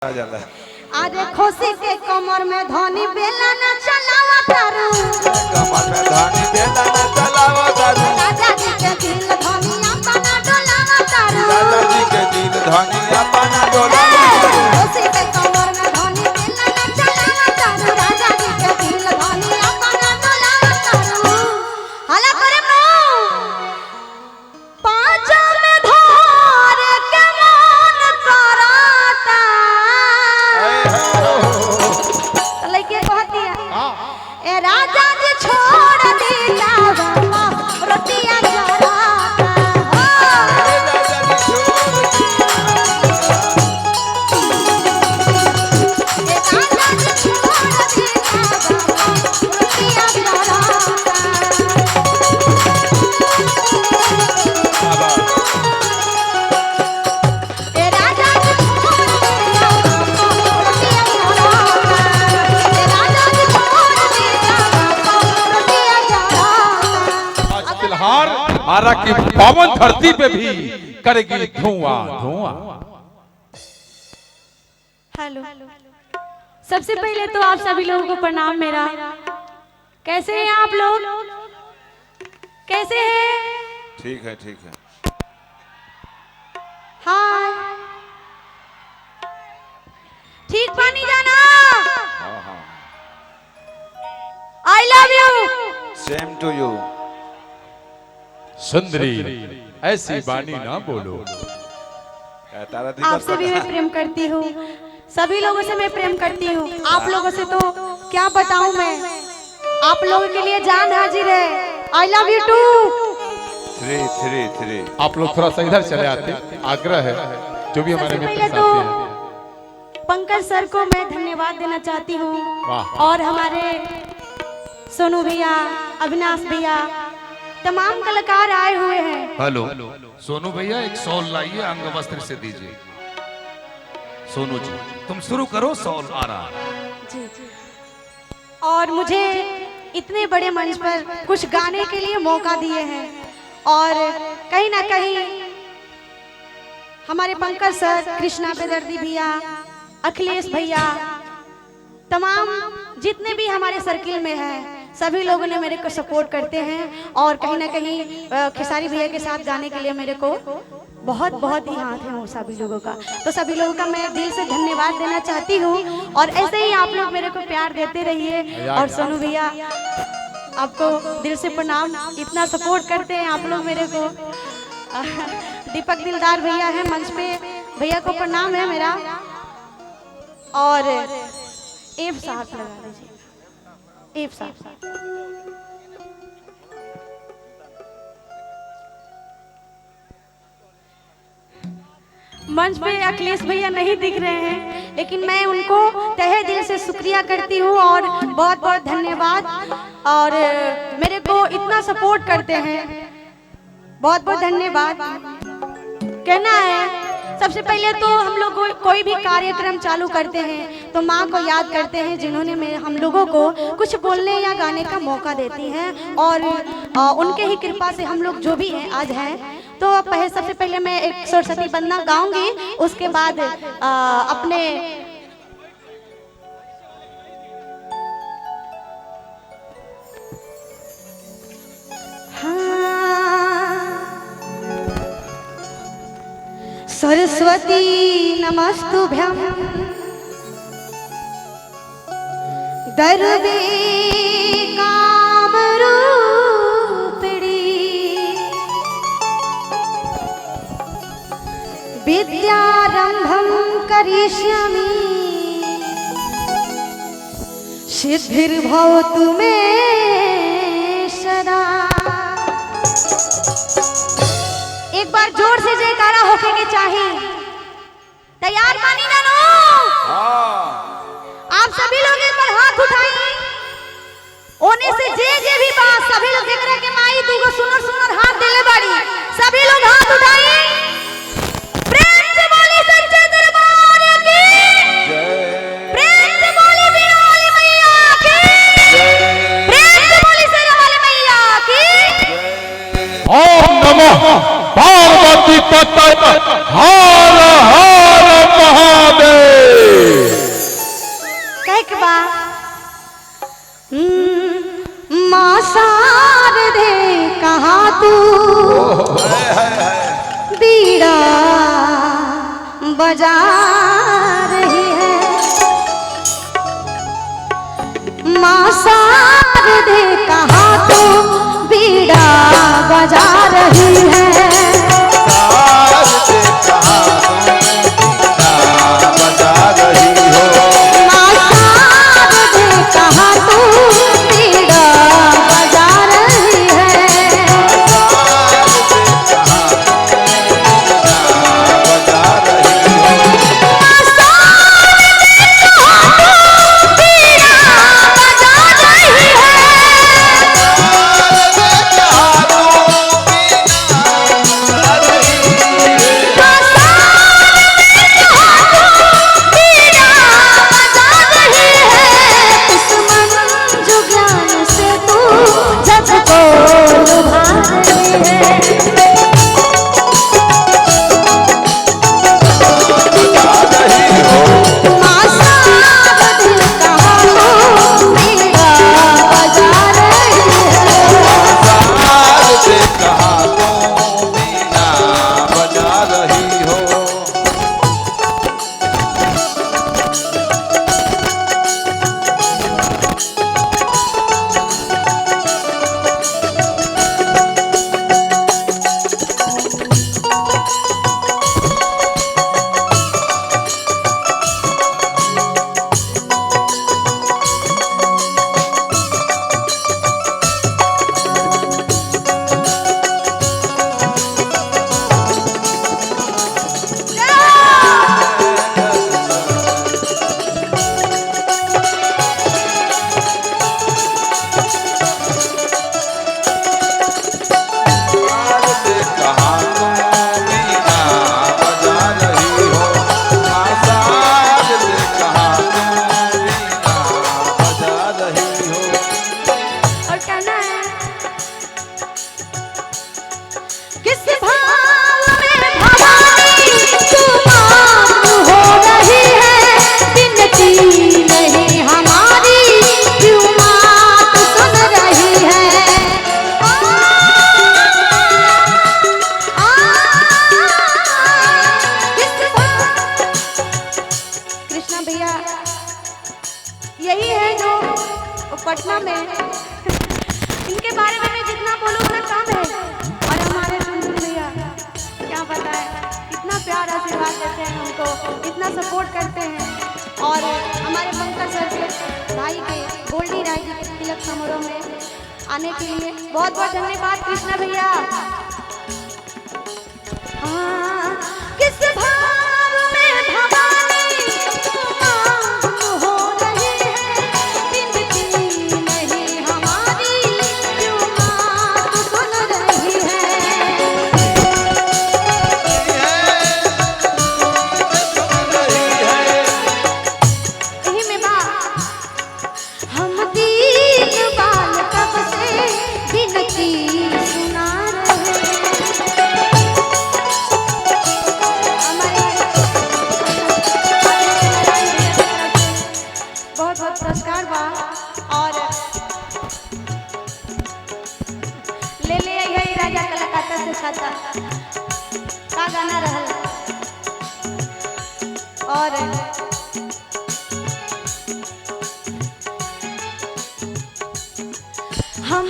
अरे खुशी के कमर में धनी बेला न चलावा तारू, कमर में धनी बेला न चलावा तारू, राजा जी के दिल धनी अपना डोलावा तारू, राजा जी के दिल धनी अपना डोलावा तारू। खुशी के कमर में धनी बेला न चलावा तारू, राजा जी के दिल धनी अपना डोलावा तारू। हला करे नो पांचों में धार के मन कराता लइके कहती है ए राजा जी छोड़ दी जावा रोटियां जराता हो राजा जी छोड़ दी ए राजा जी छोड़ दी जावा रोटियां जराता ए राजा जी छोड़ दी जावा रोटियां जराता ए राजा जी छोड़ दी जावा रोटियां जराता। आज तिलहार आरा की पावन धरती पे भी करेगी धुआं धुआं। हेलो, सबसे पहले तो आप सभी लोगों को प्रणाम मेरा। कैसे हैं आप लोग? कैसे हैं? ठीक है ठीक है। हाय, ठीक पानी जाना। हाँ हाँ I love you. Same to you. सुंदरी ऐसी बानी ना बोलो। तारा आपसे भी मैं प्रेम करती हूँ, सभी लोगों से मैं प्रेम करती हूँ। आप लोगों से तो क्या बताऊं मैं, आप लोगों के लिए जान हाजिर है। I love you too. 3 3 3। आप लोग थोड़ा सा इधर चले आते, आग्रह है जो भी हमारे सबसे मित्र पहले साथी तो हैं। पंकज सर को मैं धन्यवाद देना चाहती हूँ, वाह। और हमारे सोनू भैया, अविनाश भैया, तमाम कलाकार आए हुए हैं। हेलो सोनू भैया, एक सॉल लाइए, अंग वस्त्र से दीजिए। सोनू जी तुम शुरू करो, सॉल आ रहा है। जी जी। और मुझे इतने बड़े मंच पर कुछ गाने के लिए मौका दिए हैं, और कहीं ना कहीं हमारे पंकज सर, कृष्णा बेदर्दी भैया, अखिलेश भैया, तमाम जितने भी हमारे सर्किल में हैं, सभी लोगों ने मेरे को सपोर्ट करते हैं। और कहीं ना कहीं खेसारी भैया के साथ गाने के लिए मेरे को बहुत बहुत ही हाथ है वो सभी लोगों का। तो सभी लोगों का मैं दिल से धन्यवाद देना चाहती हूँ, और ऐसे ही आप लोग मेरे को प्यार देते रहिए। और सोनू भैया, आपको दिल से प्रणाम, इतना सपोर्ट करते हैं आप लोग मेरे को। दीपक दिलदार भैया है मंच पे, भैया को प्रणाम है मेरा। और एफ साहब लगा दीजिए, एफ साहब। मंच पे अखिलेश भैया नहीं दिख रहे हैं, लेकिन मैं उनको तहे दिल से शुक्रिया करती हूँ और बहुत बहुत धन्यवाद। और मेरे को इतना सपोर्ट करते हैं, बहुत बहुत धन्यवाद। कहना है सबसे पहले तो हम लोग कोई भी कार्यक्रम चालू करते हैं तो माँ को याद करते हैं, जिन्होंने हम लोगों को कुछ बोलने या गाने का मौका देती हैं, और उनके ही कृपा से हम लोग जो भी हैं आज हैं। तो सबसे पहले मैं एक सरस्वती वंदना गाऊंगी, उसके बाद अपने सरस्वती नमस्तुभ्यं दर्वे कामरूपिणी विद्यारंभं करिष्यामि सिद्धिर्भवतु मे सदा। एक बार जोर से जयकारा होके के चाहिए। तैयार मानी जानो? आप सभी लोग एक बार हाथ उठाइए, ओने से जे भी बात सभी लोग जेकरा के माई दूगो सुनर सुनर हाथ देले बाड़ी, सभी लोग हाथ उठाइए। प्रेम से बोली सच्चे दरबार की जय। प्रेम से बोली वीणा वाली मैया की जय। प्रेम से बोली शेरा वाली मैया की। ओम नमः पार्वती पतये हर हर महादेव। तू बीड़ा बजा रही है। माँ शारदे कहाँ तू बीड़ा बजा रही है। बजा रही हो माँ शारदे कहाँ तू बीड़ा बजा रही है। बजा रही हो पटना में इनके बारे में मैं जितना बोलूँ उतना कम है। और हमारे टुनटुन भैया क्या बताएं, इतना प्यार आशीर्वाद देते हैं हमको, इतना सपोर्ट करते हैं। और हमारे पंकज सर के भाई के गोल्डी राय जी के तिलक समारोह में आने के लिए बहुत बहुत धन्यवाद कृष्णा भैया। हाँ, किस भाव में भवानी हो रही है, जिंदगी नहीं हमारी क्यों बात सुन रही है। यही में बात हम दीन बाल कब से बिनती सुना रहे। बहुत बहुत पुरस्कार बा और ले ले है राजा कलकत्ता से छाता का गाना रहल। और हम